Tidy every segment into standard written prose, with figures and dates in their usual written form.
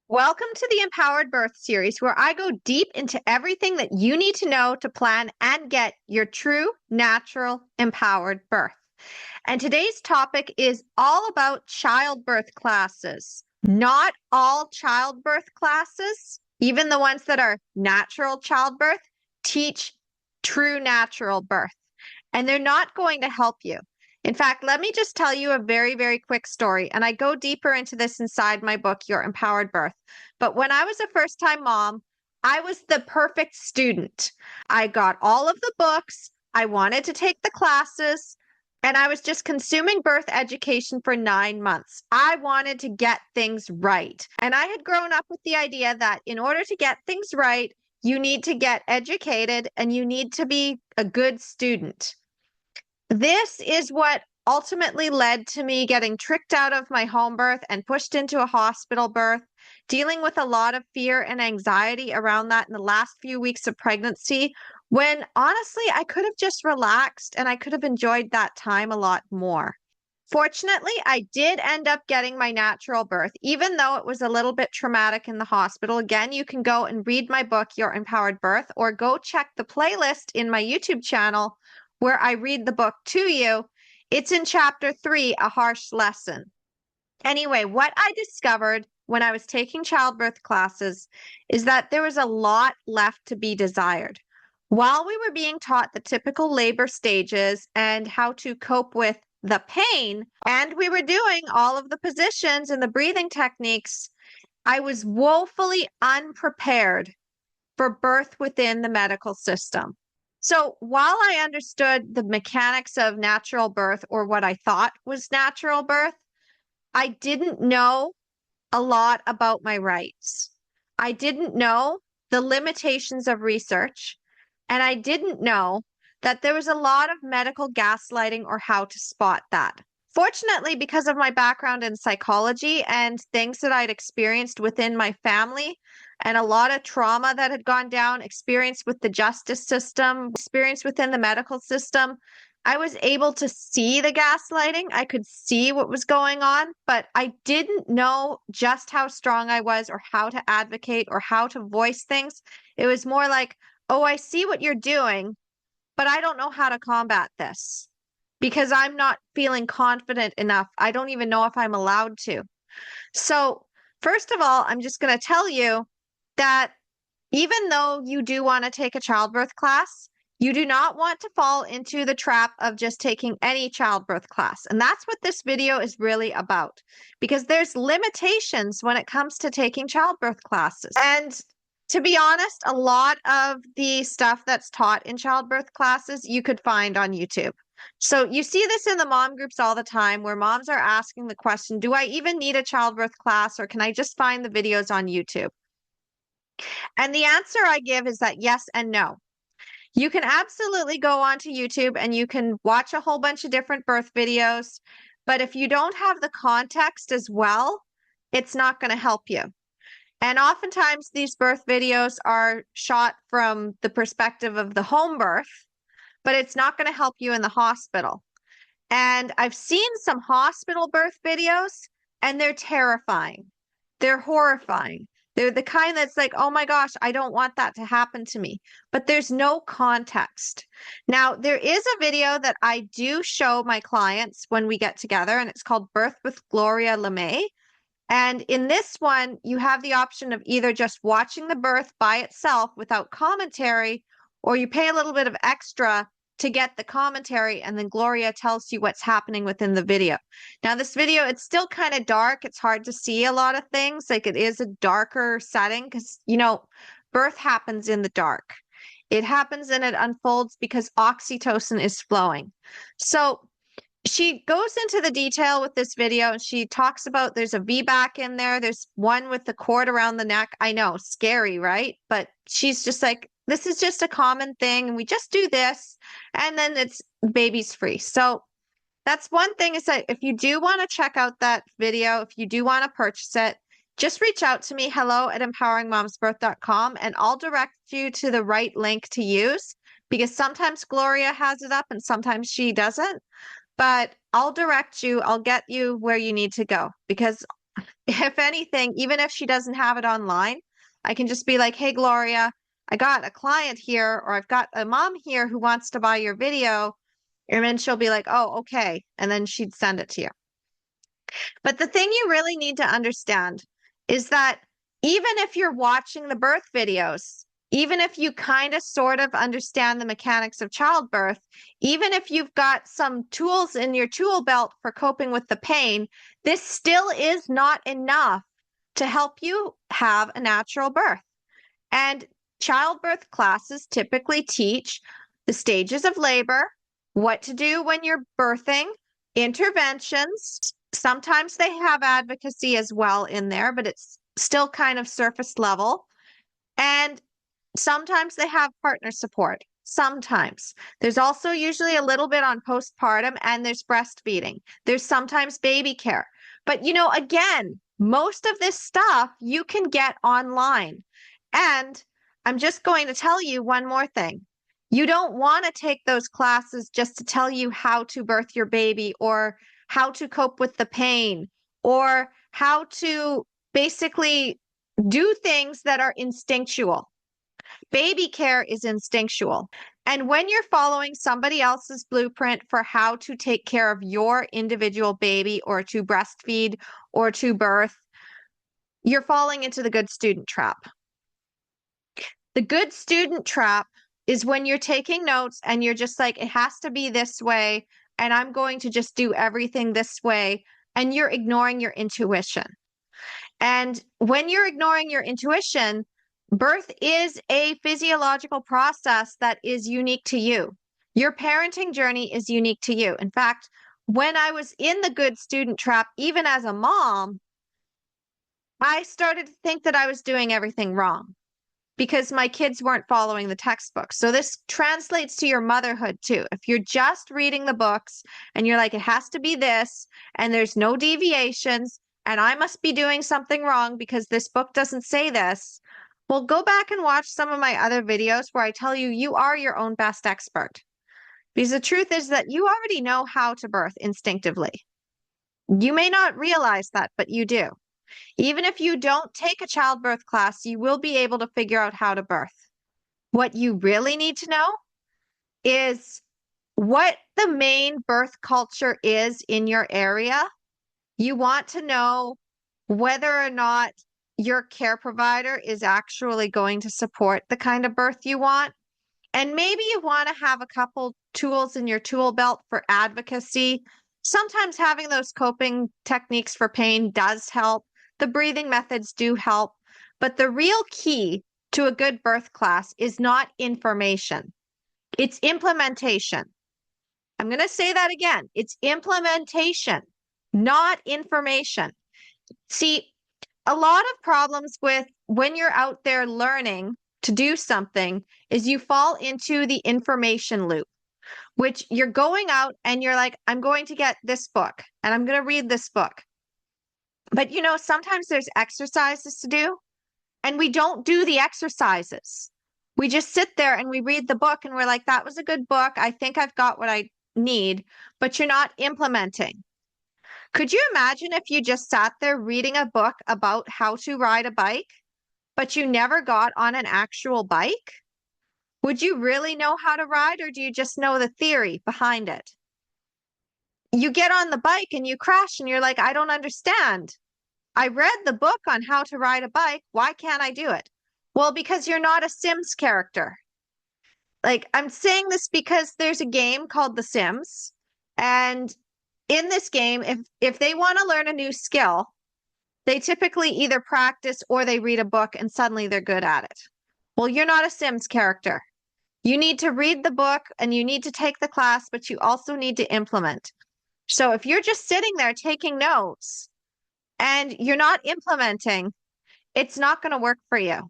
Welcome to the Empowered Birth series, where I go deep into everything that you need to know to plan and get your true, natural, empowered birth. And today's topic is all about childbirth classes. Not all childbirth classes, even the ones that are natural childbirth, teach true natural birth. And they're not going to help you. In fact, let me just tell you a very, very quick story. And I go deeper into this inside my book, Your Empowered Birth. But when I was a first-time mom, I was the perfect student. I got all of the books. I wanted to take the classes. And I was just consuming birth education for 9 months. I wanted to get things right. And I had grown up with the idea that in order to get things right, you need to get educated and you need to be a good student. This is what ultimately led to me getting tricked out of my home birth and pushed into a hospital birth, dealing with a lot of fear and anxiety around that in the last few weeks of pregnancy, when honestly, I could have just relaxed and I could have enjoyed that time a lot more. Fortunately, I did end up getting my natural birth, even though it was a little bit traumatic in the hospital. Again, you can go and read my book, Your Empowered Birth, or go check the playlist in my YouTube channel where I read the book to you. It's in chapter 3, A Harsh Lesson. Anyway, what I discovered when I was taking childbirth classes is that there was a lot left to be desired. While we were being taught the typical labor stages and how to cope with the pain, and we were doing all of the positions and the breathing techniques, I was woefully unprepared for birth within the medical system. So while I understood the mechanics of natural birth, or what I thought was natural birth, I didn't know a lot about my rights. I didn't know the limitations of research, and I didn't know that there was a lot of medical gaslighting or how to spot that. Fortunately, because of my background in psychology and things that I'd experienced within my family, and a lot of trauma that had gone down, experience with the justice system, experience within the medical system, I was able to see the gaslighting. I could see what was going on, but I didn't know just how strong I was or how to advocate or how to voice things. It was more like, oh, I see what you're doing, but I don't know how to combat this because I'm not feeling confident enough. I don't even know if I'm allowed to. So, first of all, I'm just going to tell you that even though you do want to take a childbirth class, you do not want to fall into the trap of just taking any childbirth class. And that's what this video is really about, because there's limitations when it comes to taking childbirth classes. And to be honest, a lot of the stuff that's taught in childbirth classes you could find on YouTube. So you see this in the mom groups all the time where moms are asking the question, do I even need a childbirth class, or can I just find the videos on YouTube? And the answer I give is that yes and no. You can absolutely go onto YouTube and you can watch a whole bunch of different birth videos, but if you don't have the context as well, it's not going to help you. And oftentimes these birth videos are shot from the perspective of the home birth, but it's not going to help you in the hospital. And I've seen some hospital birth videos and they're terrifying. They're horrifying. They're the kind that's like, oh my gosh, I don't want that to happen to me. But there's no context. Now, there is a video that I do show my clients when we get together, and it's called Birth with Gloria LeMay. And in this one, you have the option of either just watching the birth by itself without commentary, or you pay a little bit of extra to get the commentary, and then Gloria tells you what's happening within the video. Now, this video, it's still kind of dark. It's hard to see a lot of things. Like, it is a darker setting because, you know, birth happens in the dark. It happens and it unfolds because oxytocin is flowing. So she goes into the detail with this video, and she talks about there's a VBAC in there. There's one with the cord around the neck. I know, scary, right? But she's just like, this is just a common thing, and we just do this, and then it's baby's free. So that's one thing, is that if you do want to check out that video, if you do want to purchase it, just reach out to me, hello@empoweringmomsbirth.com, and I'll direct you to the right link to use, because sometimes Gloria has it up and sometimes she doesn't. But I'll direct you, I'll get you where you need to go, because If anything, even if she doesn't have it online, I can just be like, hey, Gloria, I got a client here, or I've got a mom here who wants to buy your video. And then she'll be like, oh, okay. And then she'd send it to you. But the thing you really need to understand is that even if you're watching the birth videos, even if you kind of sort of understand the mechanics of childbirth, even if you've got some tools in your tool belt for coping with the pain, this still is not enough to help you have a natural birth. And childbirth classes typically teach the stages of labor, what to do when you're birthing, interventions. Sometimes they have advocacy as well in there, but it's still kind of surface level. And sometimes they have partner support. Sometimes. There's also usually a little bit on postpartum, and there's breastfeeding. There's sometimes baby care. But, again, most of this stuff you can get online. And I'm just going to tell you one more thing. You don't want to take those classes just to tell you how to birth your baby, or how to cope with the pain, or how to basically do things that are instinctual. Baby care is instinctual. And when you're following somebody else's blueprint for how to take care of your individual baby, or to breastfeed, or to birth, you're falling into the good student trap. The good student trap is when you're taking notes and you're just like, it has to be this way, and I'm going to just do everything this way, and you're ignoring your intuition. And when you're ignoring your intuition, birth is a physiological process that is unique to you. Your parenting journey is unique to you. In fact, when I was in the good student trap, even as a mom, I started to think that I was doing everything wrong because my kids weren't following the textbook. So this translates to your motherhood too. If you're just reading the books and you're like, it has to be this, and there's no deviations, and I must be doing something wrong because this book doesn't say this, well, go back and watch some of my other videos where I tell you, you are your own best expert. Because the truth is that you already know how to birth instinctively. You may not realize that, but you do. Even if you don't take a childbirth class, you will be able to figure out how to birth. What you really need to know is what the main birth culture is in your area. You want to know whether or not your care provider is actually going to support the kind of birth you want. And maybe you want to have a couple tools in your tool belt for advocacy. Sometimes having those coping techniques for pain does help. The breathing methods do help. But the real key to a good birth class is not information. It's implementation. I'm going to say that again. It's implementation, not information. See, a lot of problems with when you're out there learning to do something is you fall into the information loop, which you're going out and you're like, I'm going to get this book and I'm going to read this book. But sometimes there's exercises to do, and we don't do the exercises. We just sit there and we read the book and we're like, that was a good book. I think I've got what I need, but you're not implementing. Could you imagine if you just sat there reading a book about how to ride a bike, but you never got on an actual bike? Would you really know how to ride, or do you just know the theory behind it? You get on the bike and you crash and you're like, I don't understand. I read the book on how to ride a bike. Why can't I do it? Well, because you're not a Sims character. Like, I'm saying this because there's a game called The Sims, and in this game, if they want to learn a new skill, they typically either practice or they read a book and suddenly they're good at it. Well, you're not a Sims character. You need to read the book and you need to take the class, but you also need to implement. So if you're just sitting there taking notes and you're not implementing, it's not going to work for you.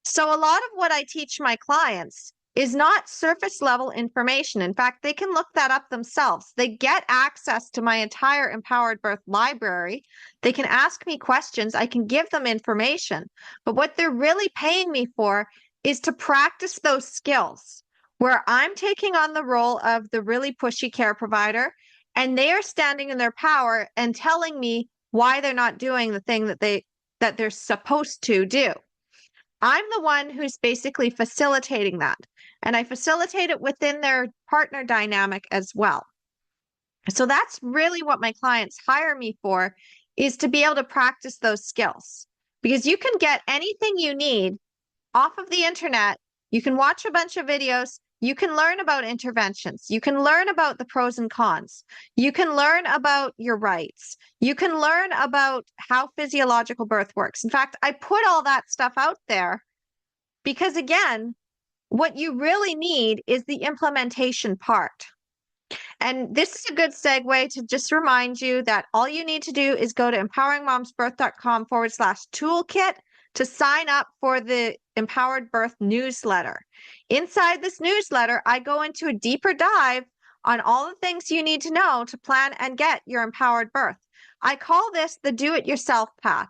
So a lot of what I teach my clients is not surface level information. In fact, they can look that up themselves. They get access to my entire Empowered Birth library. They can ask me questions. I can give them information. But what they're really paying me for is to practice those skills where I'm taking on the role of the really pushy care provider, and they are standing in their power and telling me why they're not doing the thing that they're supposed to do. I'm the one who's basically facilitating that. And I facilitate it within their partner dynamic as well. So that's really what my clients hire me for, is to be able to practice those skills. Because you can get anything you need off of the internet. You can watch a bunch of videos. You can learn about interventions. You can learn about the pros and cons. You can learn about your rights. You can learn about how physiological birth works. In fact, I put all that stuff out there because, again, what you really need is the implementation part. And this is a good segue to just remind you that all you need to do is go to empoweringmomsbirth.com/toolkit to sign up for the Empowered Birth newsletter. Inside this newsletter, I go into a deeper dive on all the things you need to know to plan and get your empowered birth. I call this the do-it-yourself path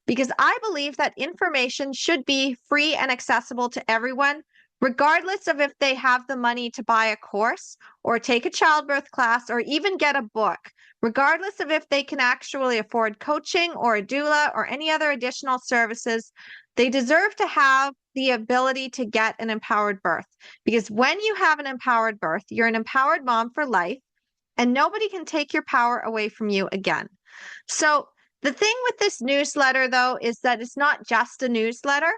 because I believe that information should be free and accessible to everyone, regardless of if they have the money to buy a course or take a childbirth class or even get a book, regardless of if they can actually afford coaching or a doula or any other additional services. They deserve to have the ability to get an empowered birth, because when you have an empowered birth, you're an empowered mom for life, and nobody can take your power away from you again. So the thing with this newsletter, though, is that it's not just a newsletter.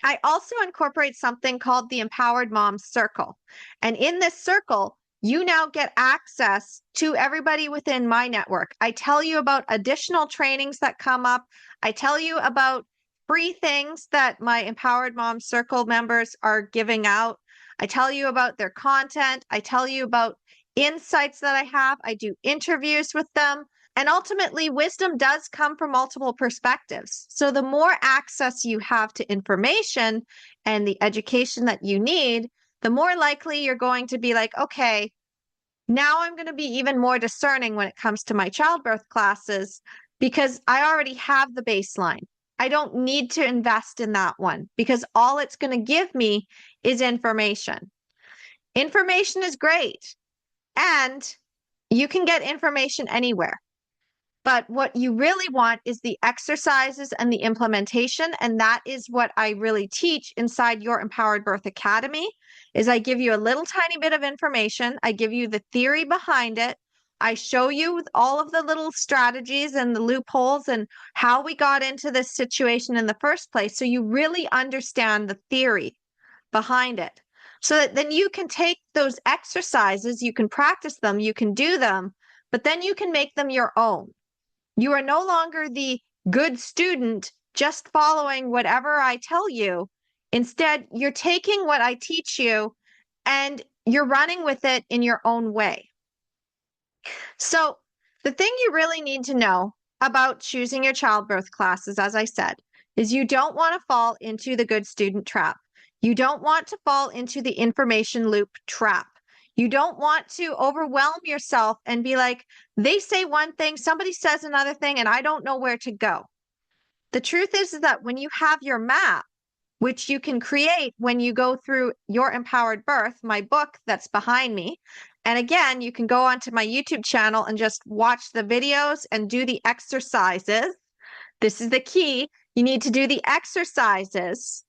I also incorporate something called the Empowered Mom Circle. And in this circle, you now get access to everybody within my network. I tell you about additional trainings that come up. I tell you about free things that my Empowered Mom Circle members are giving out. I tell you about their content. I tell you about insights that I have. I do interviews with them. And ultimately, wisdom does come from multiple perspectives. So the more access you have to information and the education that you need, the more likely you're going to be like, okay, now I'm going to be even more discerning when it comes to my childbirth classes because I already have the baseline. I don't need to invest in that one because all it's going to give me is information. Information is great, and you can get information anywhere. But what you really want is the exercises and the implementation. And that is what I really teach inside your Empowered Birth Academy, is I give you a little tiny bit of information. I give you the theory behind it. I show you all of the little strategies and the loopholes and how we got into this situation in the first place. So you really understand the theory behind it. So that then you can take those exercises, you can practice them, you can do them, but then you can make them your own. You are no longer the good student just following whatever I tell you. Instead, you're taking what I teach you and you're running with it in your own way. So the thing you really need to know about choosing your childbirth classes, as I said, is you don't want to fall into the good student trap. You don't want to fall into the information loop trap. You don't want to overwhelm yourself and be like, they say one thing, somebody says another thing, and I don't know where to go. The truth is that when you have your map, which you can create when you go through Your Empowered Birth, my book that's behind me. And again, you can go onto my YouTube channel and just watch the videos and do the exercises. This is the key. You need to do the exercises.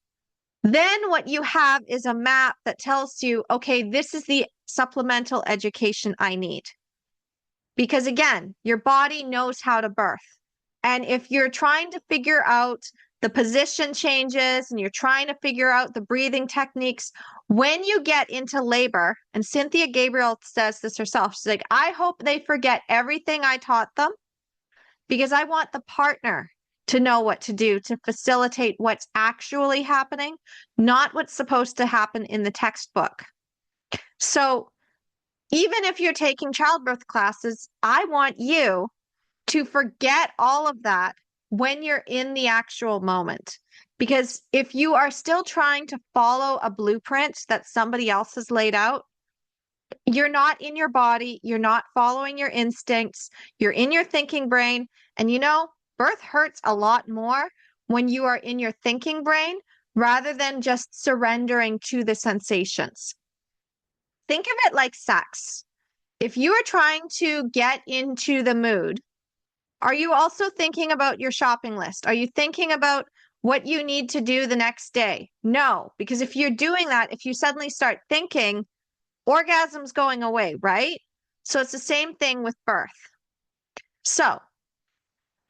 Then what you have is a map that tells you, okay, this is the supplemental education I need. Because again, your body knows how to birth. And if you're trying to figure out the position changes and you're trying to figure out the breathing techniques, when you get into labor, and Cynthia Gabriel says this herself, she's like, I hope they forget everything I taught them because I want the partner to know what to do to facilitate what's actually happening, not what's supposed to happen in the textbook. So even if you're taking childbirth classes, I want you to forget all of that when you're in the actual moment. Because if you are still trying to follow a blueprint that somebody else has laid out, you're not in your body, you're not following your instincts, you're in your thinking brain. And you know, birth hurts a lot more when you are in your thinking brain rather than just surrendering to the sensations. Think of it like sex. If you are trying to get into the mood Are you also thinking about your shopping list? Are you thinking about what you need to do the next day? No, because if you're doing that, if you suddenly start thinking, orgasm's going away, right? So it's the same thing with birth. So,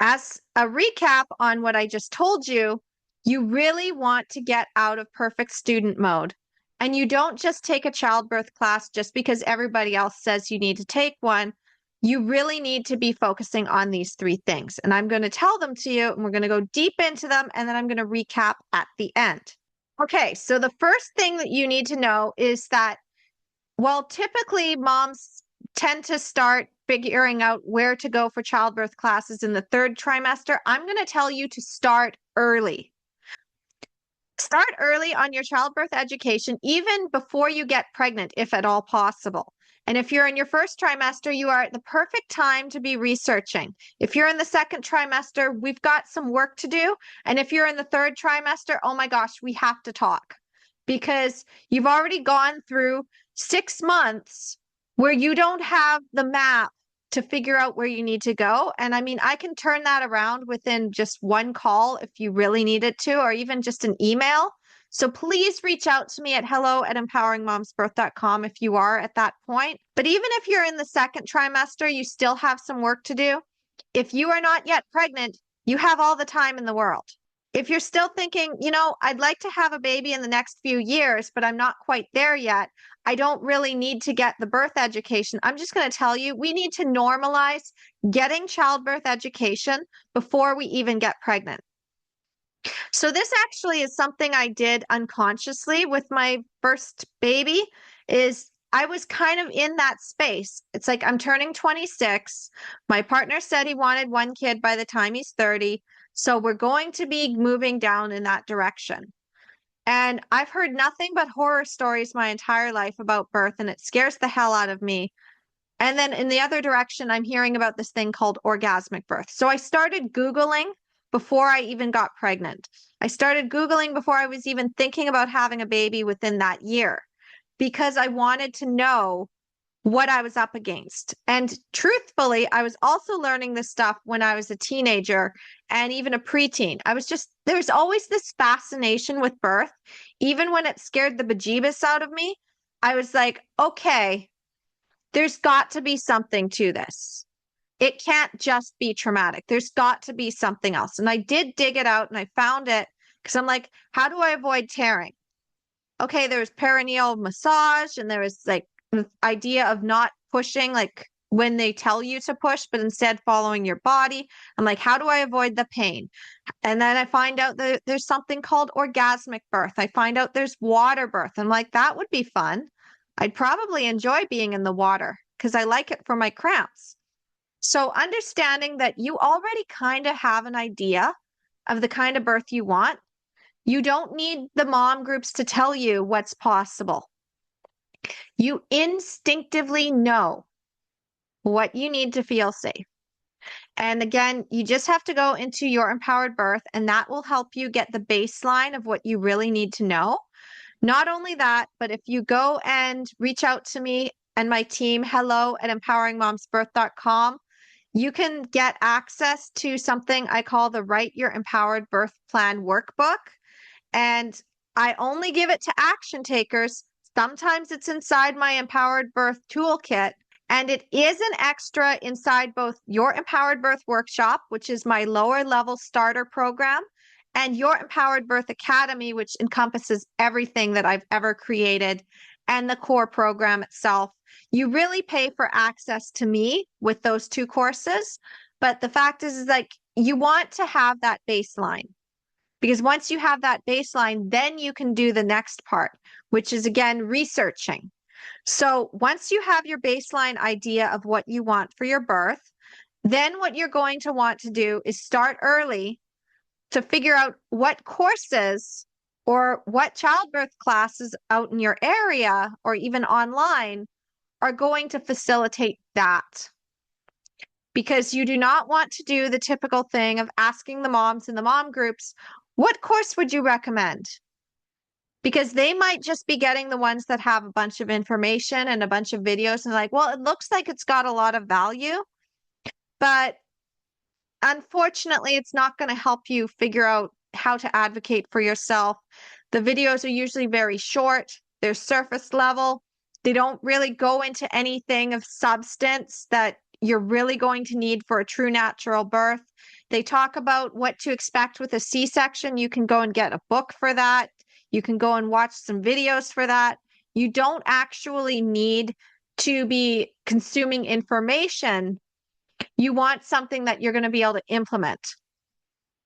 as a recap on what I just told you, you really want to get out of perfect student mode. And you don't just take a childbirth class just because everybody else says you need to take one. You really need to be focusing on these three things. And I'm going to tell them to you, and we're going to go deep into them, and then I'm going to recap at the end. Okay, so the first thing that you need to know is that while typically moms tend to start figuring out where to go for childbirth classes in the third trimester, I'm going to tell you to start early. Start early on your childbirth education, even before you get pregnant, if at all possible. And if you're in your first trimester, you are at the perfect time to be researching. If you're in the second trimester, we've got some work to do. And if you're in the third trimester, oh my gosh, we have to talk, because you've already gone through 6 months where you don't have the map to figure out where you need to go. And I mean, I can turn that around within just one call if you really needed to, or even just an email. So please reach out to me at hello@empoweringmomsbirth.com if you are at that point. But even if you're in the second trimester, you still have some work to do. If you are not yet pregnant, you have all the time in the world. If you're still thinking, I'd like to have a baby in the next few years, but I'm not quite there yet, I don't really need to get the birth education, I'm just going to tell you, we need to normalize getting childbirth education before we even get pregnant. So this actually is something I did unconsciously with my first baby. Is I was kind of in that space. It's like, I'm turning 26. My partner said he wanted one kid by the time he's 30. So we're going to be moving down in that direction. And I've heard nothing but horror stories my entire life about birth, and it scares the hell out of me. And then in the other direction, I'm hearing about this thing called orgasmic birth. So I started Googling before I even got pregnant. I started Googling before I was even thinking about having a baby within that year, because I wanted to know what I was up against. And truthfully, I was also learning this stuff when I was a teenager and even a preteen. There's always this fascination with birth. Even when it scared the bejeebus out of me, I was like, okay, there's got to be something to this. It can't just be traumatic. There's got to be something else. And I did dig it out and I found it, because I'm like, how do I avoid tearing? Okay, there was perineal massage, and there was like the idea of not pushing, like when they tell you to push, but instead following your body. I'm like, how do I avoid the pain? And then I find out that there's something called orgasmic birth. I find out there's water birth. I'm like, that would be fun. I'd probably enjoy being in the water because I like it for my cramps. So understanding that you already kind of have an idea of the kind of birth you want. You don't need the mom groups to tell you what's possible. You instinctively know what you need to feel safe. And again, you just have to go into your empowered birth, and that will help you get the baseline of what you really need to know. Not only that, but if you go and reach out to me and my team, hello@empoweringmomsbirth.com, you can get access to something I call the Write Your Empowered Birth Plan workbook. And I only give it to action takers. Sometimes it's inside my Empowered Birth toolkit, and it is an extra inside both your Empowered Birth workshop, which is my lower level starter program, and your Empowered Birth Academy, which encompasses everything that I've ever created, and the core program itself. You really pay for access to me with those two courses. But the fact is like, you want to have that baseline. Because once you have that baseline, then you can do the next part, which is, again, researching. So once you have your baseline idea of what you want for your birth, then what you're going to want to do is start early to figure out what courses or what childbirth classes out in your area or even online are going to facilitate that. Because you do not want to do the typical thing of asking the moms in the mom groups, what course would you recommend? Because they might just be getting the ones that have a bunch of information and a bunch of videos and like, well, it looks like it's got a lot of value, but Unfortunately, it's not going to help you figure out how to advocate for yourself. The videos are usually very short, they're surface level. They don't really go into anything of substance that you're really going to need for a true natural birth. They talk about what to expect with a C-section. You can go and get a book for that. You can go and watch some videos for that. You don't actually need to be consuming information. You want something that you're going to be able to implement.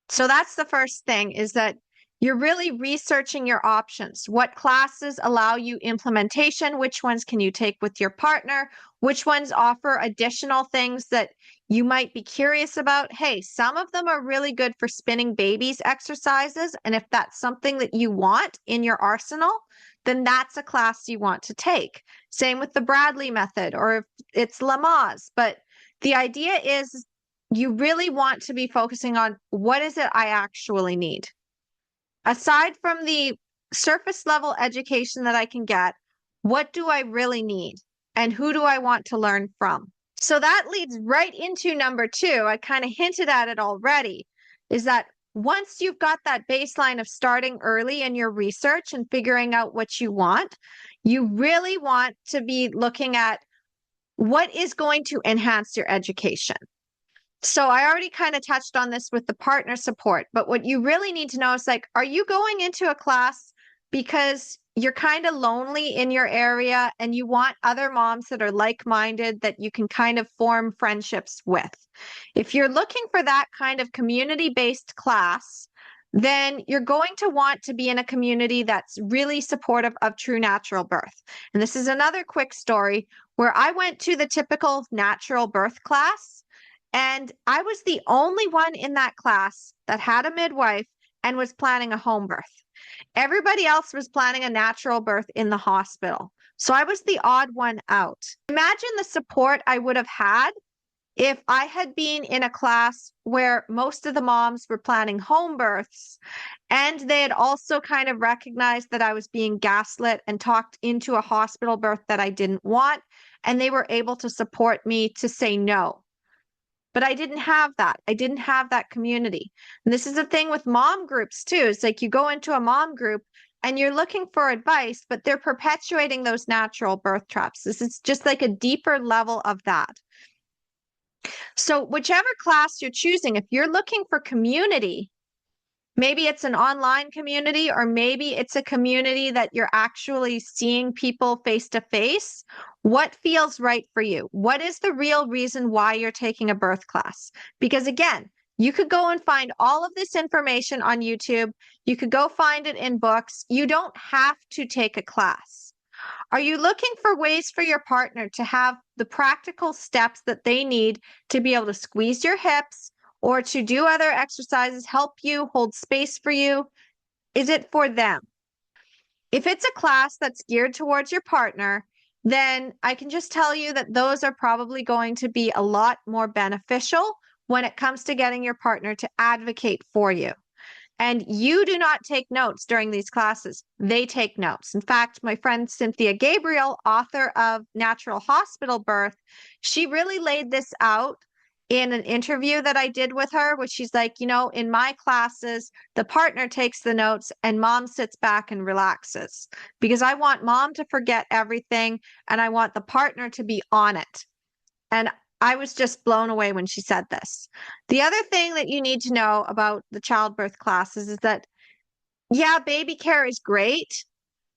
So that's the first thing, is that you're really researching your options. What classes allow you implementation? Which ones can you take with your partner? Which ones offer additional things that you might be curious about? Hey, some of them are really good for spinning babies exercises. And if that's something that you want in your arsenal, then that's a class you want to take. Same with the Bradley method, or if it's Lamaze. But the idea is you really want to be focusing on, what is it I actually need? Aside from the surface level education that I can get, what do I really need? And who do I want to learn from? So that leads right into number 2. I kind of hinted at it already, is that once you've got that baseline of starting early in your research and figuring out what you want, you really want to be looking at what is going to enhance your education. So I already kind of touched on this with the partner support, but what you really need to know is, like, are you going into a class because you're kind of lonely in your area and you want other moms that are like-minded that you can kind of form friendships with? If you're looking for that kind of community-based class, then you're going to want to be in a community that's really supportive of true natural birth. And this is another quick story where I went to the typical natural birth class, and I was the only one in that class that had a midwife and was planning a home birth. Everybody else was planning a natural birth in the hospital. So I was the odd one out. Imagine the support I would have had if I had been in a class where most of the moms were planning home births, and they had also kind of recognized that I was being gaslit and talked into a hospital birth that I didn't want, and they were able to support me to say no. But I didn't have that. I didn't have that community. And this is the thing with mom groups too. It's like you go into a mom group and you're looking for advice, but they're perpetuating those natural birth traps. This is just like a deeper level of that. So whichever class you're choosing, if you're looking for community, maybe it's an online community, or maybe it's a community that you're actually seeing people face to face. What feels right for you? What is the real reason why you're taking a birth class? Because again, you could go and find all of this information on YouTube. You could go find it in books. You don't have to take a class. Are you looking for ways for your partner to have the practical steps that they need to be able to squeeze your hips, or to do other exercises, help you, hold space for you? Is it for them? If it's a class that's geared towards your partner, then I can just tell you that those are probably going to be a lot more beneficial when it comes to getting your partner to advocate for you. And you do not take notes during these classes. They take notes. In fact, my friend Cynthia Gabriel, author of Natural Hospital Birth, she really laid this out in an interview that I did with her, which she's like, in my classes, the partner takes the notes and mom sits back and relaxes, because I want mom to forget everything and I want the partner to be on it. And I was just blown away when she said this. The other thing that you need to know about the childbirth classes is that, yeah, baby care is great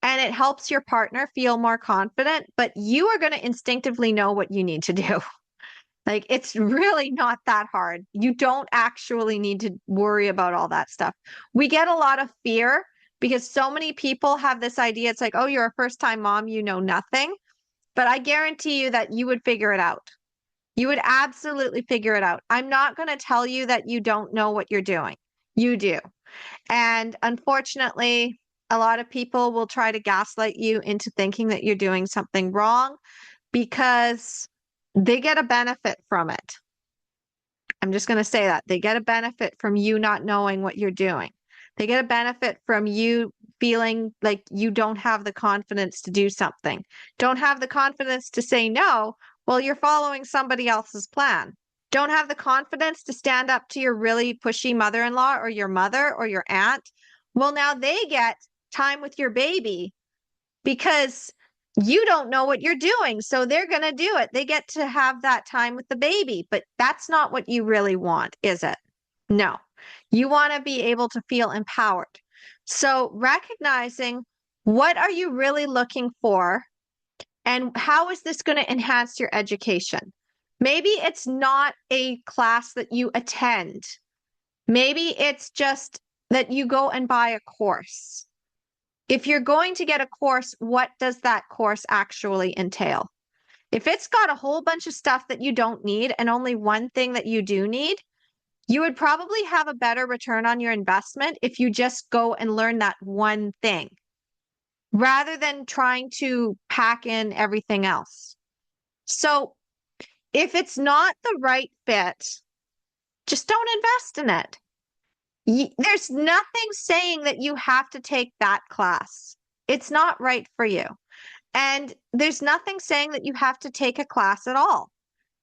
and it helps your partner feel more confident, but you are going to instinctively know what you need to do. Like, it's really not that hard. You don't actually need to worry about all that stuff. We get a lot of fear because so many people have this idea. It's like, oh, you're a first-time mom, you know nothing. But I guarantee you that you would figure it out. You would absolutely figure it out. I'm not going to tell you that you don't know what you're doing. You do. And unfortunately, a lot of people will try to gaslight you into thinking that you're doing something wrong because they get a benefit from it. I'm just going to say that. They get a benefit from you not knowing what you're doing. They get a benefit from you feeling like you don't have the confidence to do something. Don't have the confidence to say no. Well, you're following somebody else's plan. don't have the confidence to stand up to your really pushy mother-in-law or your mother or your aunt, well, now they get time with your baby because you don't know what you're doing. So they're going to do it. They get to have that time with the baby, but that's not what you really want, is it? No, you want to be able to feel empowered. So recognizing what are you really looking for and how is this going to enhance your education? Maybe it's not a class that you attend. Maybe it's just that you go and buy a course. If you're going to get a course, what does that course actually entail? If it's got a whole bunch of stuff that you don't need and only one thing that you do need, you would probably have a better return on your investment if you just go and learn that one thing rather than trying to pack in everything else. So if it's not the right fit, just don't invest in it. There's nothing saying that you have to take that class. It's not right for you. And there's nothing saying that you have to take a class at all.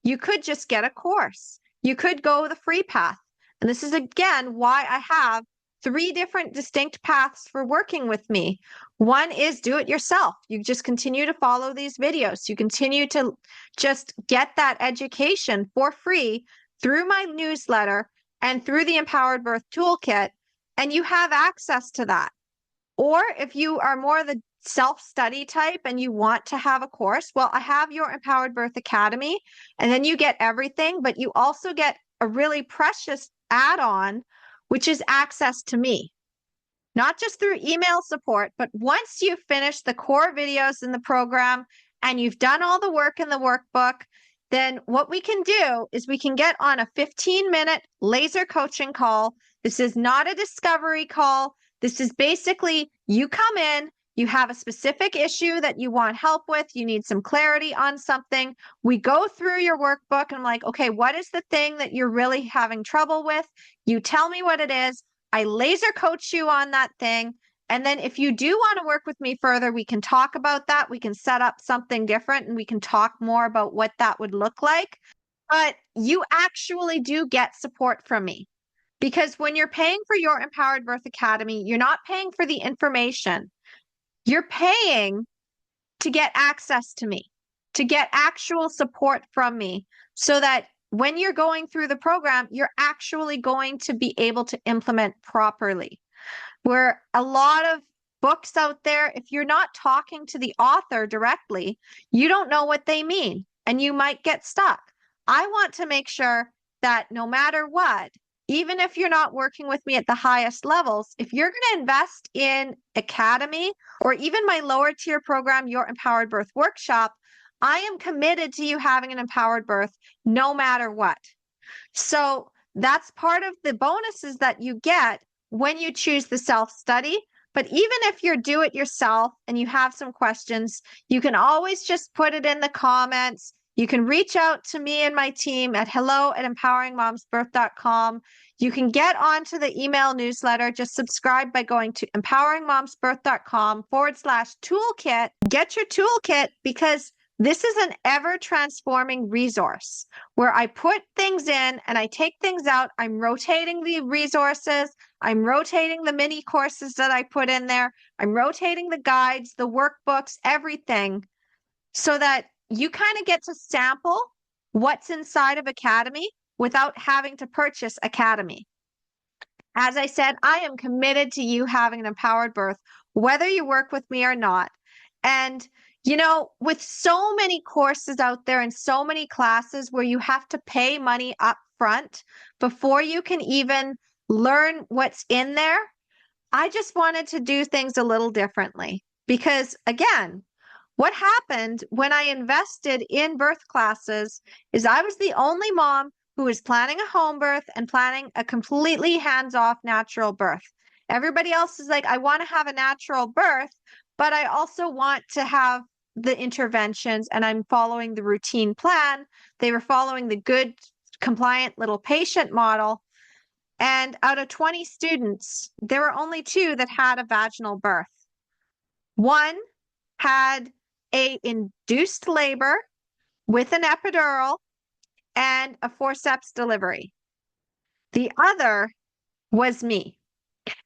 You could just get a course. You could go the free path. And this is again why I have 3 different distinct paths for working with me. One is do it yourself. You just continue to follow these videos. You continue to just get that education for free through my newsletter and through the Empowered Birth Toolkit, and you have access to that. Or if you are more the self-study type and you want to have a course, well, I have your Empowered Birth Academy, and then you get everything, but you also get a really precious add-on, which is access to me. Not just through email support, but once you've finished the core videos in the program and you've done all the work in the workbook, then what we can do is we can get on a 15-minute laser coaching call. This is not a discovery call. This is basically you come in, you have a specific issue that you want help with, you need some clarity on something. We go through your workbook and I'm like, okay, what is the thing that you're really having trouble with? You tell me what it is. I laser coach you on that thing. And then if you do want to work with me further, we can talk about that. We can set up something different and we can talk more about what that would look like. But you actually do get support from me. Because when you're paying for your Empowered Birth Academy, you're not paying for the information. You're paying to get access to me, to get actual support from me, so that when you're going through the program, you're actually going to be able to implement properly. Where a lot of books out there, if you're not talking to the author directly, you don't know what they mean and you might get stuck. I want to make sure that no matter what, even if you're not working with me at the highest levels, if you're going to invest in Academy or even my lower tier program, your Empowered Birth Workshop, I am committed to you having an empowered birth no matter what. So that's part of the bonuses that you get when you choose the self-study. But even if you're do it yourself and you have some questions, you can always just put it in the comments. You can reach out to me and my team at hello@empoweringmomsbirth.com. You can get onto the email newsletter. Just subscribe by going to empoweringmomsbirth.com/toolkit. Get your toolkit because this is an ever-transforming resource where I put things in and I take things out. I'm rotating the resources. I'm rotating the mini courses that I put in there. I'm rotating the guides, the workbooks, everything, so that you kind of get to sample what's inside of Academy without having to purchase Academy. As I said, I am committed to you having an empowered birth, whether you work with me or not. And you know, with so many courses out there and so many classes where you have to pay money up front before you can even learn what's in there, I just wanted to do things a little differently. Because again, what happened when I invested in birth classes is I was the only mom who was planning a home birth and planning a completely hands-off natural birth. Everybody else is like, I want to have a natural birth, but I also want to have the interventions and I'm following the routine plan. They were following the good, compliant little patient model. And out of 20 students, there were only 2 that had a vaginal birth. One had a induced labor with an epidural and a forceps delivery. The other was me.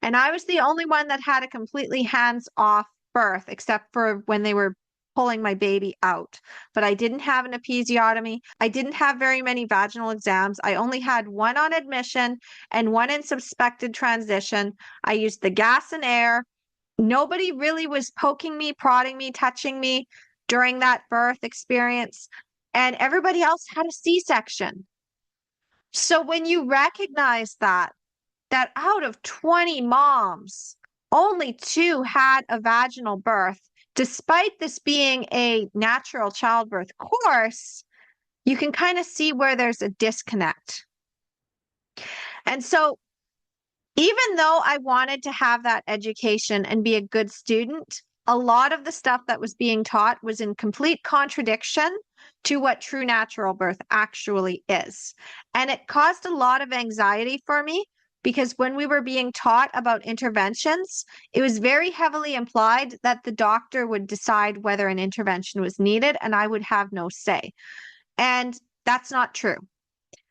And I was the only one that had a completely hands-off birth, except for when they were pulling my baby out. But I didn't have an episiotomy. I didn't have very many vaginal exams. I only had one on admission and one in suspected transition. I used the gas and air. Nobody really was poking me, prodding me, touching me during that birth experience. And everybody else had a C-section. So when you recognize that out of 20 moms, only 2 had a vaginal birth, despite this being a natural childbirth course, you can kind of see where there's a disconnect. And so even though I wanted to have that education and be a good student, a lot of the stuff that was being taught was in complete contradiction to what true natural birth actually is. And it caused a lot of anxiety for me because when we were being taught about interventions, it was very heavily implied that the doctor would decide whether an intervention was needed and I would have no say. And that's not true.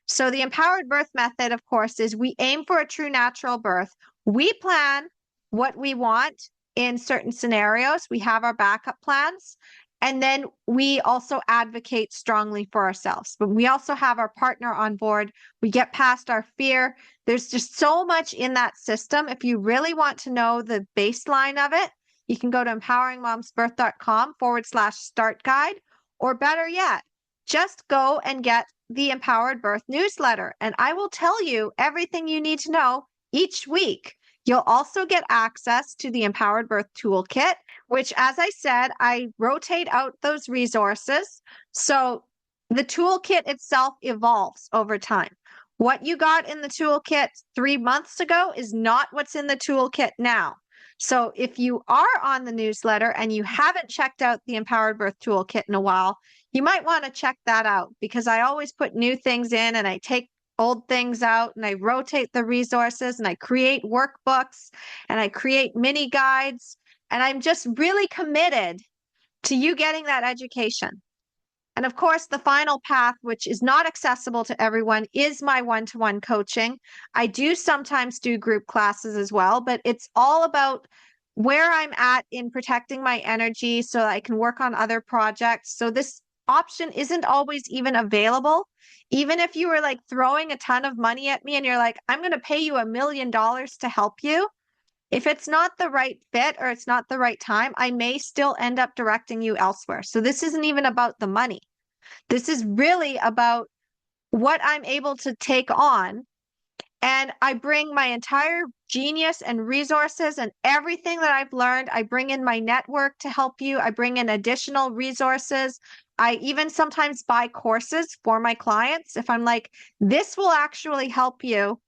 So the empowered birth method, of course, is we aim for a true natural birth. We plan what we want in certain scenarios. We have our backup plans. And then we also advocate strongly for ourselves. But we also have our partner on board. We get past our fear. There's just so much in that system. If you really want to know the baseline of it, you can go to empoweringmomsbirth.com/start guide, or better yet, just go and get the Empowered Birth newsletter, and I will tell you everything you need to know each week. You'll also get access to the Empowered Birth Toolkit, which, as I said, I rotate out those resources. So the toolkit itself evolves over time. What you got in the toolkit 3 months ago is not what's in the toolkit now. So if you are on the newsletter and you haven't checked out the Empowered Birth Toolkit in a while, you might want to check that out because I always put new things in and I take old things out and I rotate the resources and I create workbooks and I create mini guides. And I'm just really committed to you getting that education. And of course, the final path, which is not accessible to everyone, is my one-to-one coaching. I do sometimes do group classes as well, but it's all about where I'm at in protecting my energy so I can work on other projects. So this option isn't always even available. Even if you were like throwing a ton of money at me and you're like, I'm going to pay you $1 million to help you. If it's not the right fit or it's not the right time, I may still end up directing you elsewhere. So this isn't even about the money. This is really about what I'm able to take on. And I bring my entire genius and resources and everything that I've learned. I bring in my network to help you. I bring in additional resources. I even sometimes buy courses for my clients. If I'm like, this will actually help you,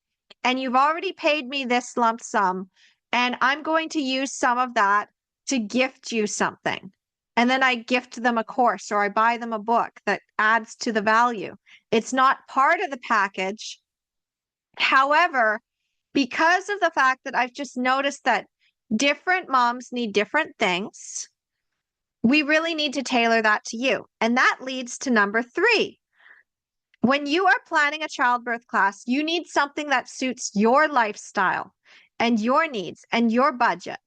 and you've already paid me this lump sum, and I'm going to use some of that to gift you something. And then I gift them a course or I buy them a book that adds to the value. It's not part of the package. However, because of the fact that I've just noticed that different moms need different things, we really need to tailor that to you. And that leads to number 3. When you are planning a childbirth class, you need something that suits your lifestyle and your needs and your budget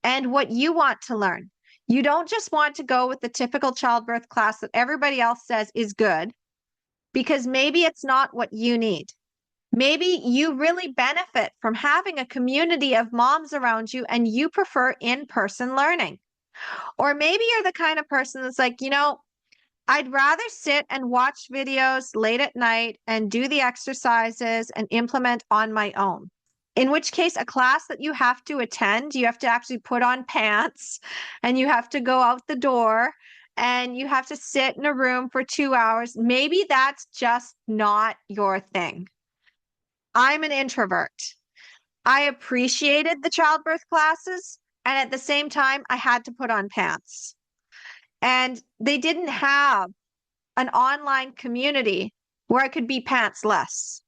and what you want to learn. You don't just want to go with the typical childbirth class that everybody else says is good, because maybe it's not what you need. Maybe you really benefit from having a community of moms around you and you prefer in-person learning. Or maybe you're the kind of person that's like, I'd rather sit and watch videos late at night and do the exercises and implement on my own. In which case, a class that you have to attend, you have to actually put on pants and you have to go out the door and you have to sit in a room for 2 hours. Maybe that's just not your thing. I'm an introvert. I appreciated the childbirth classes, and at the same time, I had to put on pants. And they didn't have an online community where I could be pantsless.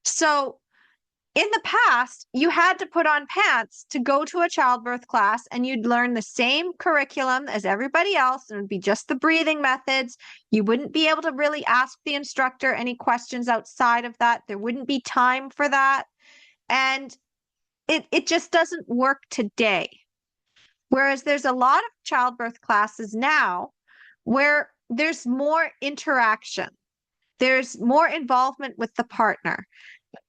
So In the past, you had to put on pants to go to a childbirth class and you'd learn the same curriculum as everybody else. And it would be just the breathing methods. You wouldn't be able to really ask the instructor any questions outside of that. There wouldn't be time for that. And it just doesn't work today. Whereas there's a lot of childbirth classes now where there's more interaction. There's more involvement with the partner.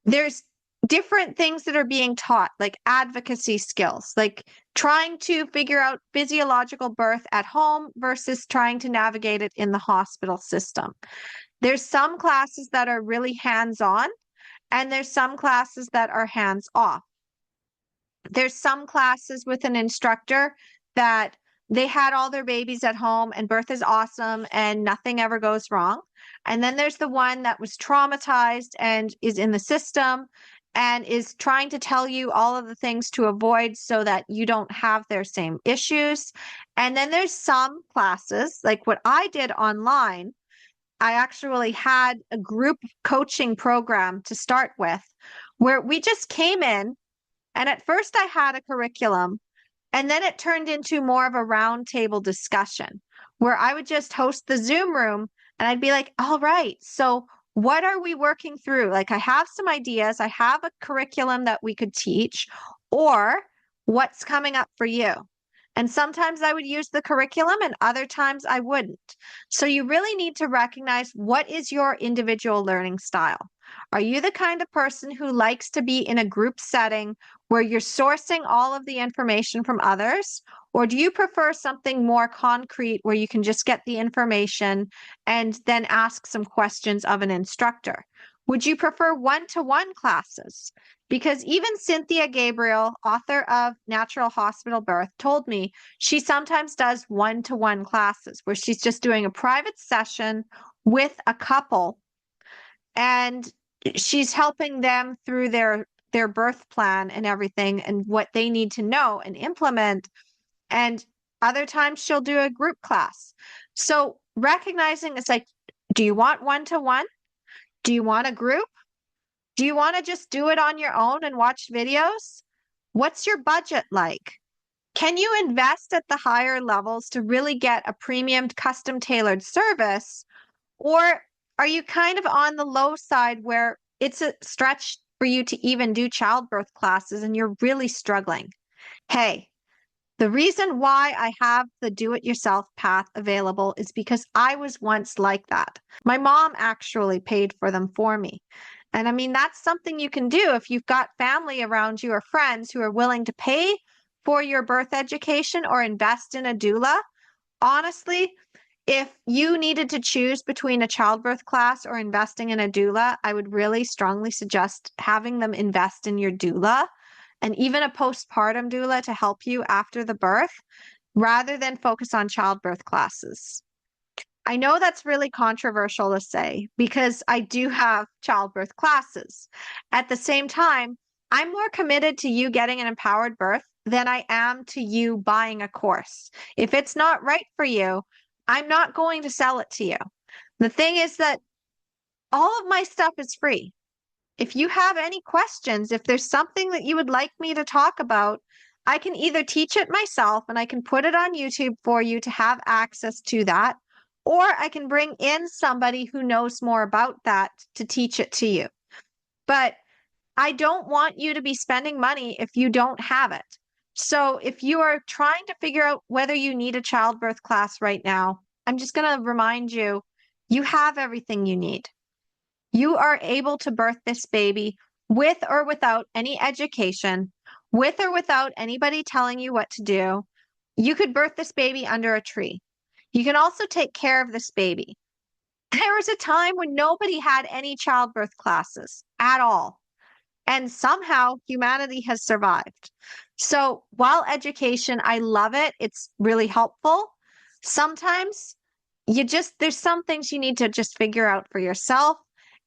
There's different things that are being taught, like advocacy skills, like trying to figure out physiological birth at home versus trying to navigate it in the hospital system. There's some classes that are really hands-on, and there's some classes that are hands-off. There's some classes with an instructor that they had all their babies at home and birth is awesome and nothing ever goes wrong. And then there's the one that was traumatized and is in the system and is trying to tell you all of the things to avoid so that you don't have their same issues. And then there's some classes, like what I did online. I actually had a group coaching program to start with where we just came in, and at first I had a curriculum, and then it turned into more of a roundtable discussion where I would just host the Zoom room and I'd be like, all right, so what are we working through? Like, I have some ideas, I have a curriculum that we could teach, or what's coming up for you? And sometimes I would use the curriculum and other times I wouldn't. So you really need to recognize what is your individual learning style. Are you the kind of person who likes to be in a group setting where you're sourcing all of the information from others? Or do you prefer something more concrete where you can just get the information and then ask some questions of an instructor? Would you prefer one-to-one classes? Because even Cynthia Gabriel, author of Natural Hospital Birth, told me she sometimes does one-to-one classes where she's just doing a private session with a couple and she's helping them through their birth plan and everything and what they need to know and implement. And other times she'll do a group class. So recognizing it's like, do you want one-to-one? Do you want a group? Do you want to just do it on your own and watch videos? What's your budget like? Can you invest at the higher levels to really get a premium custom tailored service? Or are you kind of on the low side where it's a stretch for you to even do childbirth classes and you're really struggling? Hey, the reason why I have the do-it-yourself path available is because I was once like that. My mom actually paid for them for me. And I mean, that's something you can do if you've got family around you or friends who are willing to pay for your birth education or invest in a doula. Honestly, if you needed to choose between a childbirth class or investing in a doula, I would really strongly suggest having them invest in your doula and even a postpartum doula to help you after the birth rather than focus on childbirth classes. I know that's really controversial to say because I do have childbirth classes. At the same time, I'm more committed to you getting an empowered birth than I am to you buying a course. If it's not right for you, I'm not going to sell it to you. The thing is that all of my stuff is free. If you have any questions, if there's something that you would like me to talk about, I can either teach it myself and I can put it on YouTube for you to have access to that, or I can bring in somebody who knows more about that to teach it to you. But I don't want you to be spending money if you don't have it. So if you are trying to figure out whether you need a childbirth class right now, I'm just going to remind you, you have everything you need. You are able to birth this baby with or without any education, with or without anybody telling you what to do. You could birth this baby under a tree. You can also take care of this baby. There was a time when nobody had any childbirth classes at all. And somehow humanity has survived. So while education, I love it, it's really helpful. Sometimes there's some things you need to just figure out for yourself.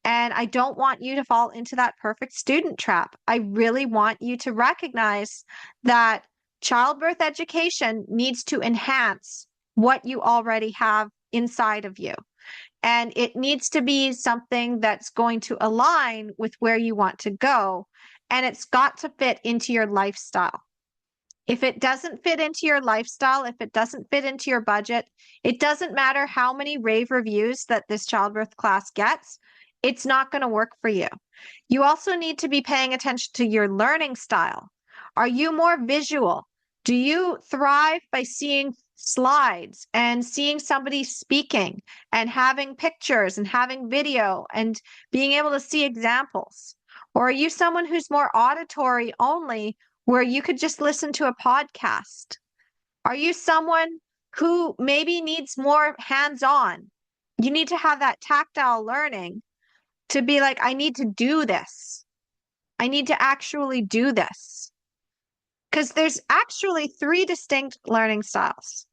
And I don't want you to fall into that perfect student trap. I really want you to recognize that childbirth education needs to enhance what you already have inside of you. And it needs to be something that's going to align with where you want to go and it's got to fit into your lifestyle. If it doesn't fit into your lifestyle, if it doesn't fit into your budget, it doesn't matter how many rave reviews that this childbirth class gets, it's not going to work for you. You also need to be paying attention to your learning style. Are you more visual? Do you thrive by seeing slides and seeing somebody speaking and having pictures and having video and being able to see examples? Or are you someone who's more auditory only, where you could just listen to a podcast? Are you someone who maybe needs more hands-on? You need to have that tactile learning to be like, I need to do this. I need to actually do this. Because there's actually 3 distinct learning styles.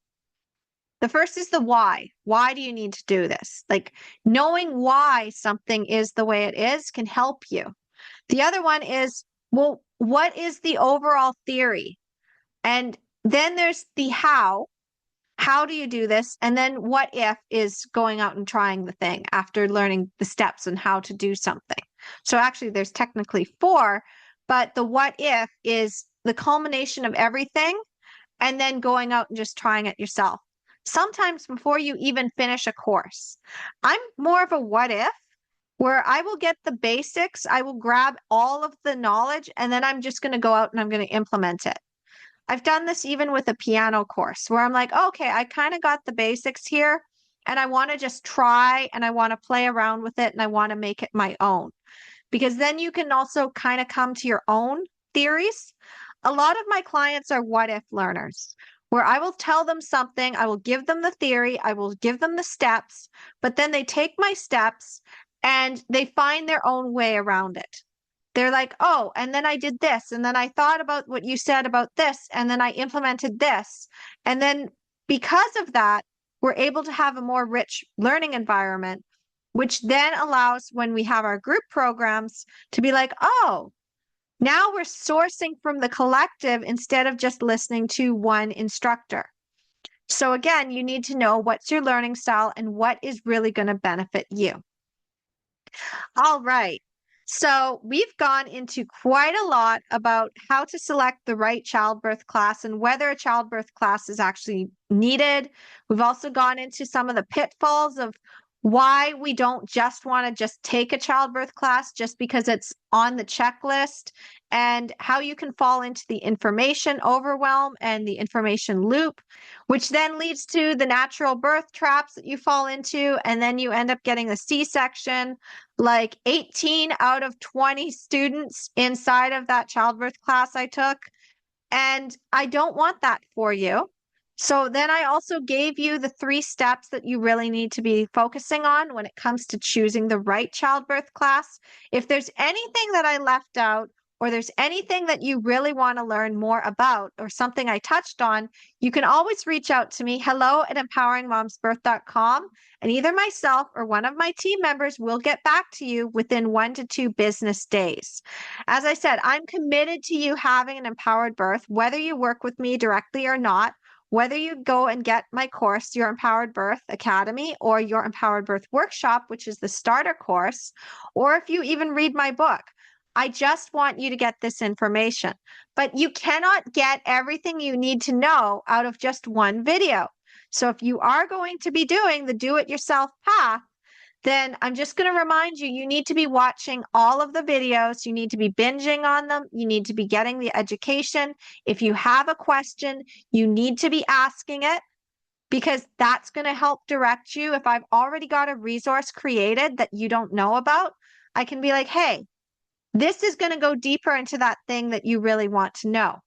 The first is the why. Why do you need to do this? Like, knowing why something is the way it is can help you. The other one is, well, what is the overall theory? And then there's the how. How do you do this? And then what if is going out and trying the thing after learning the steps and how to do something. So actually there's technically 4, but the what if is the culmination of everything and then going out and just trying it yourself. Sometimes before you even finish a course. I'm more of a what if, where I will get the basics, I will grab all of the knowledge, and then I'm just going to go out and I'm going to implement it. I've done this even with a piano course where I'm like, okay, I kind of got the basics here and I want to just try and I want to play around with it and I want to make it my own. Because then you can also kind of come to your own theories. A lot of my clients are what if learners, where I will tell them something, I will give them the theory, I will give them the steps, but then they take my steps and they find their own way around it. They're like, oh, and then I did this, and then I thought about what you said about this, and then I implemented this. And then because of that, we're able to have a more rich learning environment, which then allows when we have our group programs to be like, oh, now we're sourcing from the collective instead of just listening to one instructor. So again, you need to know what's your learning style and what is really going to benefit you. All right. So we've gone into quite a lot about how to select the right childbirth class and whether a childbirth class is actually needed. We've also gone into some of the pitfalls of why we don't just want to just take a childbirth class just because it's on the checklist, and how you can fall into the information overwhelm and the information loop, which then leads to the natural birth traps that you fall into, and then you end up getting a C-section. Like 18 out of 20 students inside of that childbirth class I took, and I don't want that for you. So then I also gave you the 3 steps that you really need to be focusing on when it comes to choosing the right childbirth class. If there's anything that I left out, or there's anything that you really want to learn more about, or something I touched on, you can always reach out to me, hello@empoweringmomsbirth.com, and either myself or one of my team members will get back to you within 1 to 2 business days. As I said, I'm committed to you having an empowered birth, whether you work with me directly or not. Whether you go and get my course, Your Empowered Birth Academy, or Your Empowered Birth Workshop, which is the starter course, or if you even read my book, I just want you to get this information. But you cannot get everything you need to know out of just one video. So if you are going to be doing the do-it-yourself path, then I'm just going to remind you, you need to be watching all of the videos. You need to be binging on them. You need to be getting the education. If you have a question, you need to be asking it, because that's going to help direct you. If I've already got a resource created that you don't know about, I can be like, hey, this is going to go deeper into that thing that you really want to know.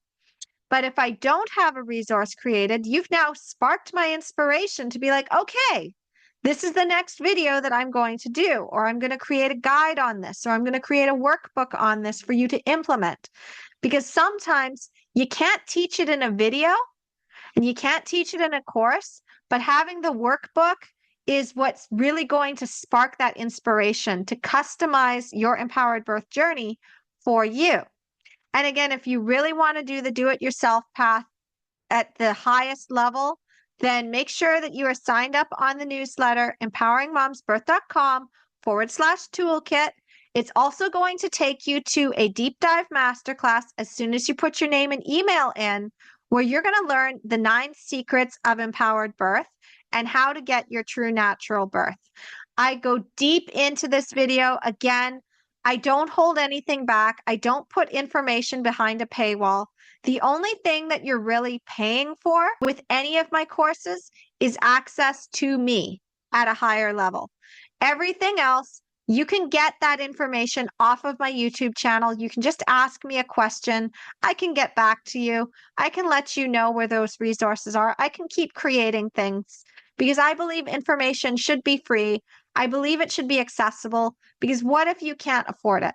But if I don't have a resource created, you've now sparked my inspiration to be like, okay, this is the next video that I'm going to do, or I'm going to create a guide on this, or I'm going to create a workbook on this for you to implement. Because sometimes you can't teach it in a video and you can't teach it in a course, but having the workbook is what's really going to spark that inspiration to customize your empowered birth journey for you. And again, if you really want to do the do-it-yourself path at the highest level, then make sure that you are signed up on the newsletter, empoweringmomsbirth.com/toolkit. It's also going to take you to a deep dive masterclass as soon as you put your name and email in, where you're going to learn the 9 secrets of empowered birth and how to get your true natural birth. I go deep into this video. Again, I don't hold anything back. I don't put information behind a paywall. The only thing that you're really paying for with any of my courses is access to me at a higher level. Everything else, you can get that information off of my YouTube channel. You can just ask me a question. I can get back to you. I can let you know where those resources are. I can keep creating things because I believe information should be free. I believe it should be accessible, because what if you can't afford it?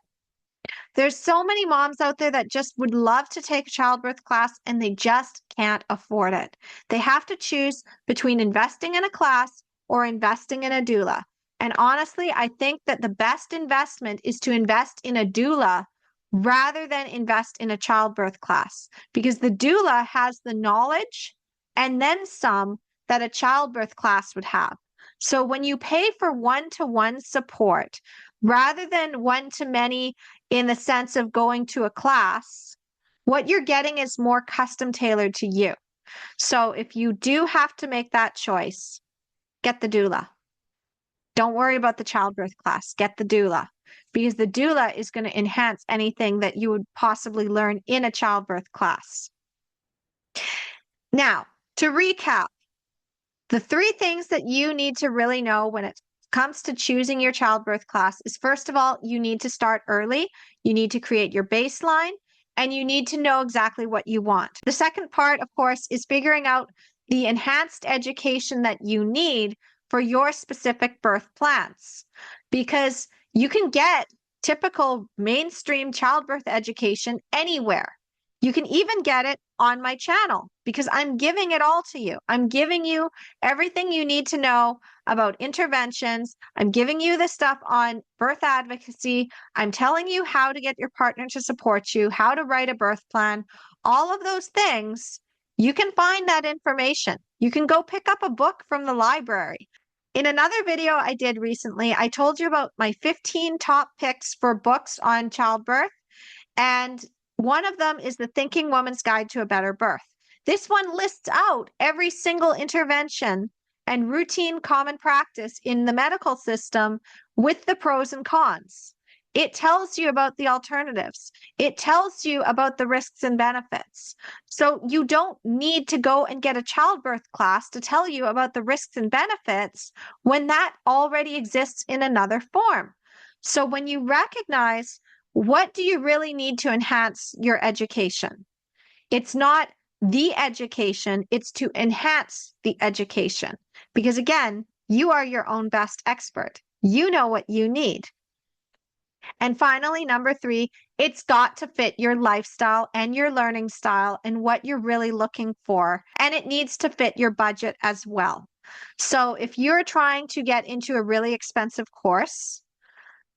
There's so many moms out there that just would love to take a childbirth class and they just can't afford it. They have to choose between investing in a class or investing in a doula. And honestly, I think that the best investment is to invest in a doula rather than invest in a childbirth class, because the doula has the knowledge and then some that a childbirth class would have. So when you pay for one-to-one support rather than one-to-many in the sense of going to a class, what you're getting is more custom tailored to you. So if you do have to make that choice, get the doula. Don't worry about the childbirth class. Get the doula, because the doula is going to enhance anything that you would possibly learn in a childbirth class. Now, to recap, the 3 things that you need to really know when it comes to choosing your childbirth class is, first of all, you need to start early. You need to create your baseline, and you need to know exactly what you want. The second part, of course, is figuring out the enhanced education that you need for your specific birth plans, because you can get typical mainstream childbirth education anywhere. You can even get it on my channel, because I'm giving it all to you. I'm giving you everything you need to know about interventions. I'm giving you the stuff on birth advocacy. I'm telling you how to get your partner to support you, how to write a birth plan, all of those things. You can find that information. You can go pick up a book from the library. In another video I did recently, I told you about my 15 top picks for books on childbirth, and one of them is The Thinking Woman's Guide to a Better Birth. This one lists out every single intervention and routine common practice in the medical system with the pros and cons. It tells you about the alternatives. It tells you about the risks and benefits. So you don't need to go and get a childbirth class to tell you about the risks and benefits when that already exists in another form. So when you recognize, what do you really need to enhance your education? It's not the education, it's to enhance the education. Because again, you are your own best expert. You know what you need. And finally, number 3, it's got to fit your lifestyle and your learning style and what you're really looking for. And it needs to fit your budget as well. So if you're trying to get into a really expensive course,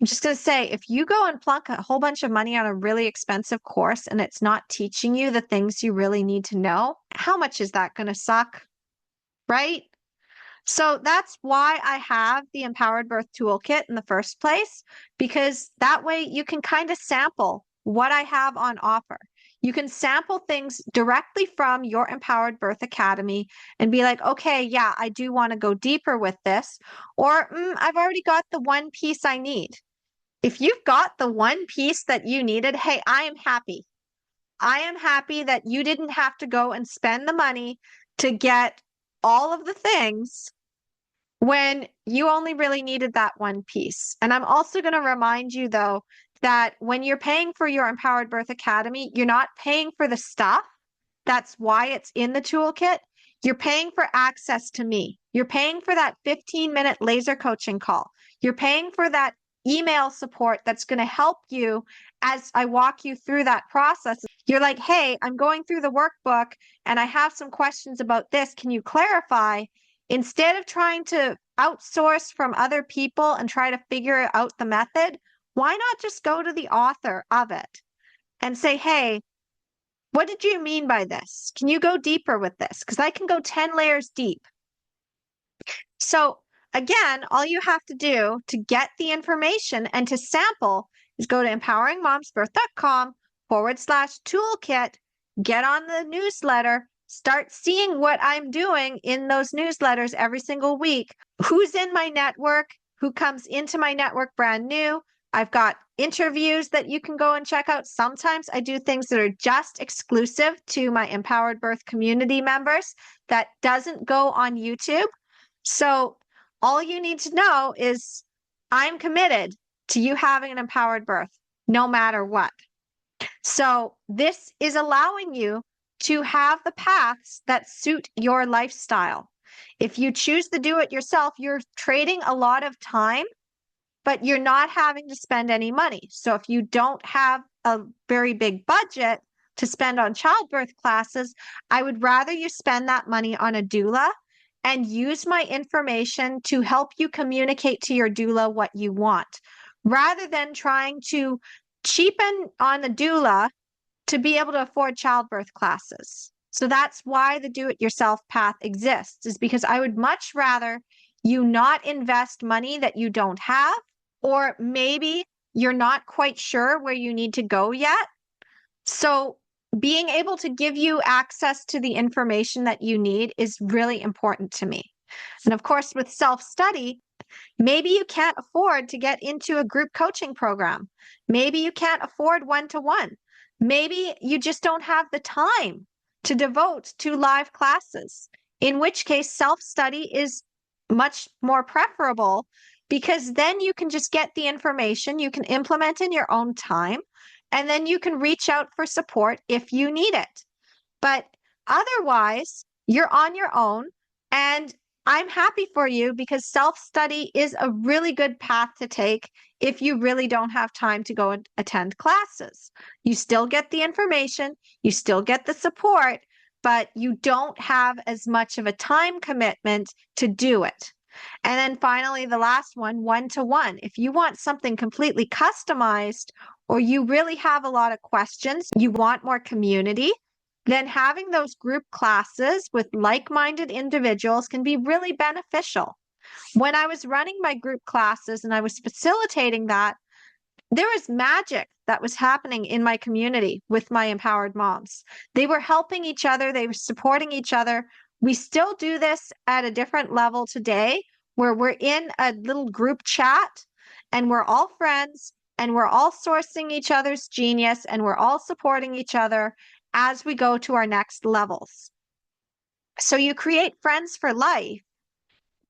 I'm just going to say, if you go and plunk a whole bunch of money on a really expensive course and it's not teaching you the things you really need to know, how much is that going to suck, right? So that's why I have the Empowered Birth Toolkit in the first place, because that way you can kind of sample what I have on offer. You can sample things directly from your Empowered Birth Academy and be like, okay, yeah, I do want to go deeper with this, or I've already got the one piece I need. If you've got the one piece that you needed, hey, I am happy. I am happy that you didn't have to go and spend the money to get all of the things when you only really needed that one piece. And I'm also going to remind you, though, that when you're paying for your Empowered Birth Academy, you're not paying for the stuff. That's why it's in the toolkit. You're paying for access to me. You're paying for that 15-minute laser coaching call. You're paying for that email support that's going to help you as I walk you through that process. You're like, hey, I'm going through the workbook and I have some questions about this. Can you clarify? Instead of trying to outsource from other people and try to figure out the method, why not just go to the author of it and say, hey, what did you mean by this? Can you go deeper with this? Because I can go 10 layers deep. So again, all you have to do to get the information and to sample is go to empoweringmomsbirth.com/toolkit, get on the newsletter, start seeing what I'm doing in those newsletters every single week. Who's in my network? Who comes into my network brand new? I've got interviews that you can go and check out. Sometimes I do things that are just exclusive to my Empowered Birth community members that doesn't go on YouTube. So all you need to know is I'm committed to you having an empowered birth, no matter what. So this is allowing you to have the paths that suit your lifestyle. If you choose to do it yourself, you're trading a lot of time, but you're not having to spend any money. So if you don't have a very big budget to spend on childbirth classes, I would rather you spend that money on a doula and use my information to help you communicate to your doula what you want, rather than trying to cheapen on the doula to be able to afford childbirth classes. So that's why the do-it-yourself path exists, is because I would much rather you not invest money that you don't have, or maybe you're not quite sure where you need to go yet. So being able to give you access to the information that you need is really important to me. And of course, with self-study, maybe you can't afford to get into a group coaching program. Maybe you can't afford one-to-one. Maybe you just don't have the time to devote to live classes, in which case self-study is much more preferable, because then you can just get the information, you can implement in your own time, and then you can reach out for support if you need it. But otherwise, you're on your own, and I'm happy for you, because self-study is a really good path to take if you really don't have time to go and attend classes. You still get the information, you still get the support, but you don't have as much of a time commitment to do it. And then finally, the last one-to-one. If you want something completely customized, or you really have a lot of questions, you want more community, then having those group classes with like-minded individuals can be really beneficial. When I was running my group classes and I was facilitating that, there was magic that was happening in my community with my empowered moms. They were helping each other, they were supporting each other. We still do this at a different level today, where we're in a little group chat and we're all friends and we're all sourcing each other's genius and we're all supporting each other as we go to our next levels. So you create friends for life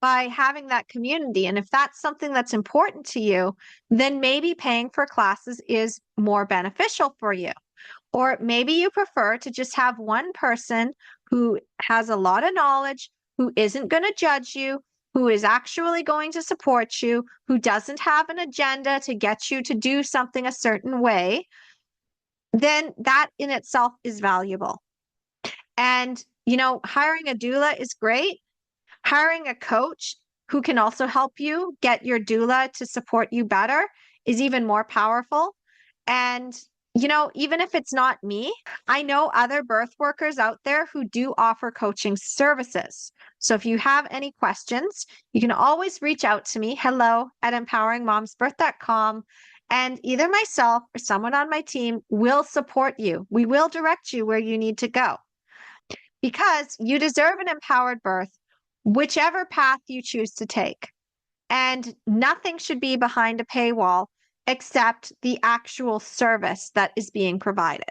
by having that community. And if that's something that's important to you, then maybe paying for classes is more beneficial for you. Or maybe you prefer to just have one person who has a lot of knowledge, who isn't going to judge you, who is actually going to support you, who doesn't have an agenda to get you to do something a certain way. Then that in itself is valuable. And, hiring a doula is great. Hiring a coach who can also help you get your doula to support you better is even more powerful. And, even if it's not me, I know other birth workers out there who do offer coaching services. So if you have any questions, you can always reach out to me, hello@empoweringmomsbirth.com. And either myself or someone on my team will support you. We will direct you where you need to go, because you deserve an empowered birth, whichever path you choose to take. And nothing should be behind a paywall except the actual service that is being provided.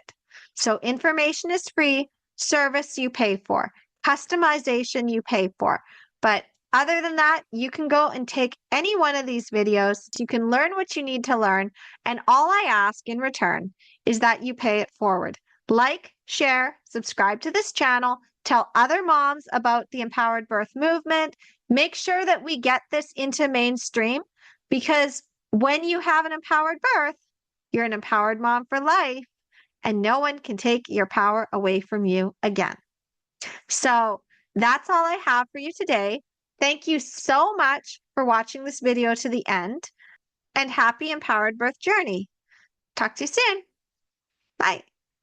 So information is free, service you pay for, customization you pay for. But other than that, you can go and take any one of these videos. You can learn what you need to learn. And all I ask in return is that you pay it forward. Like, share, subscribe to this channel, tell other moms about the empowered birth movement. Make sure that we get this into mainstream, because when you have an empowered birth, you're an empowered mom for life, and no one can take your power away from you again. So that's all I have for you today. Thank you so much for watching this video to the end, and happy empowered birth journey. Talk to you soon. Bye.